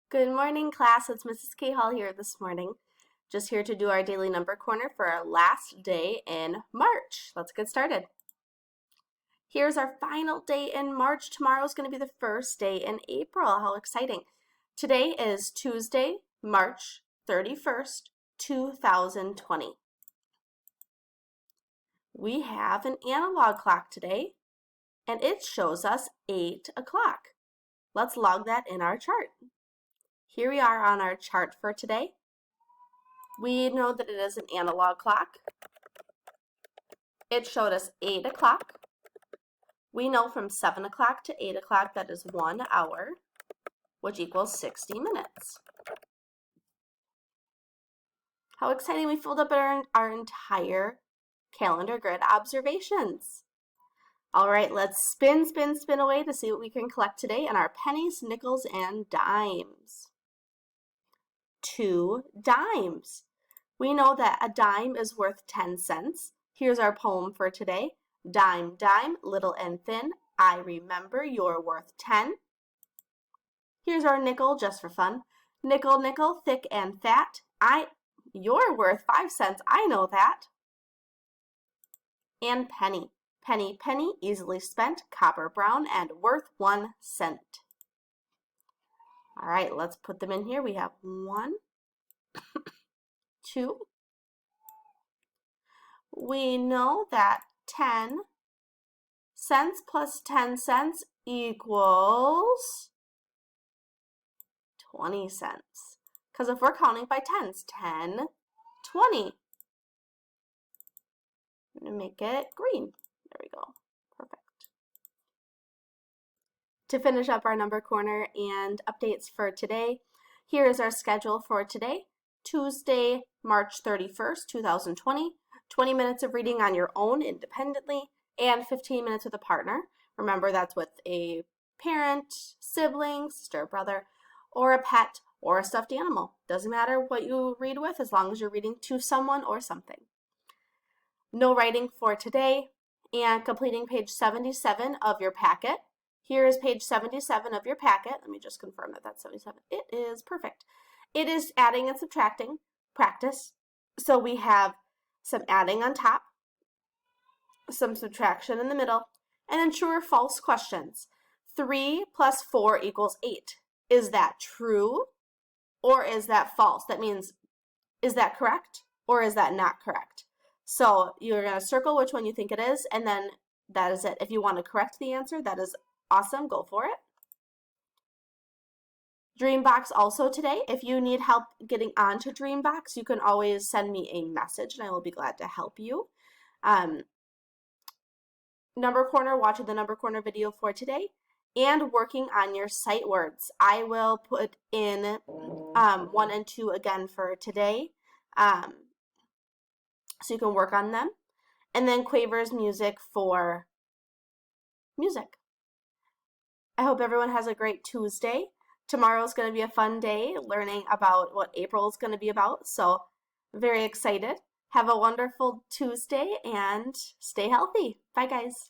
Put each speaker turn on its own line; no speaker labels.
Good morning, class. It's Mrs. K. Hall here this morning. Just here to do our daily number corner for our last day in March. Let's get started. Here's our final day in March. Tomorrow is going to be the first day in April. How exciting. Today is Tuesday, March 31st, 2020. We have an analog clock today, and it shows us 8 o'clock. Let's log that in our chart. Here we are on our chart for today. We know that it is an analog clock. It showed us 8 o'clock. We know from 7 o'clock to 8 o'clock that is 1 hour, which equals 60 minutes. How exciting, we filled up our entire calendar grid observations. All right, let's spin away to see what we can collect today in our pennies, nickels, and dimes. 2 dimes. We know that a dime is worth 10 cents. Here's our poem for today. Dime, dime, little and thin, I remember you're worth 10. Here's our nickel just for fun. Nickel, nickel, thick and fat, you're worth 5 cents, I know that. And penny. Penny, penny, easily spent, copper brown, and worth 1 cent. All right, let's put them in here. We have 1, 2. We know that 10 cents plus 10 cents equals 20 cents. Because if we're counting by tens, 10, 20. I'm going to make it green. There we go. Perfect. To finish up our number corner and updates for today, here is our schedule for today. Tuesday, March 31st, 2020. 20 minutes of reading on your own independently and 15 minutes with a partner. Remember, that's with a parent, sibling, sister, brother, or a pet or a stuffed animal. Doesn't matter what you read with as long as you're reading to someone or something. No writing for today and completing page 77 of your packet. Here is page 77 of your packet. Let me just confirm that that's 77. It is perfect. It is adding and subtracting practice. So we have some adding on top, some subtraction in the middle, and then true or false questions. 3 plus 4 equals 8. Is that true or is that false? That means, is that correct or is that not correct? So you're going to circle which one you think it is, and then that is it. If you want to correct the answer, that is awesome. Go for it. Dreambox also today. If you need help getting onto Dreambox, you can always send me a message and I will be glad to help you. Number corner, watching the number corner video for today and working on your sight words. I will put in 1 and 2 again for today so you can work on them. And then Quaver's music for music. I hope everyone has a great Tuesday. Tomorrow is going to be a fun day learning about what April is going to be about, so very excited. Have a wonderful Tuesday and stay healthy. Bye, guys.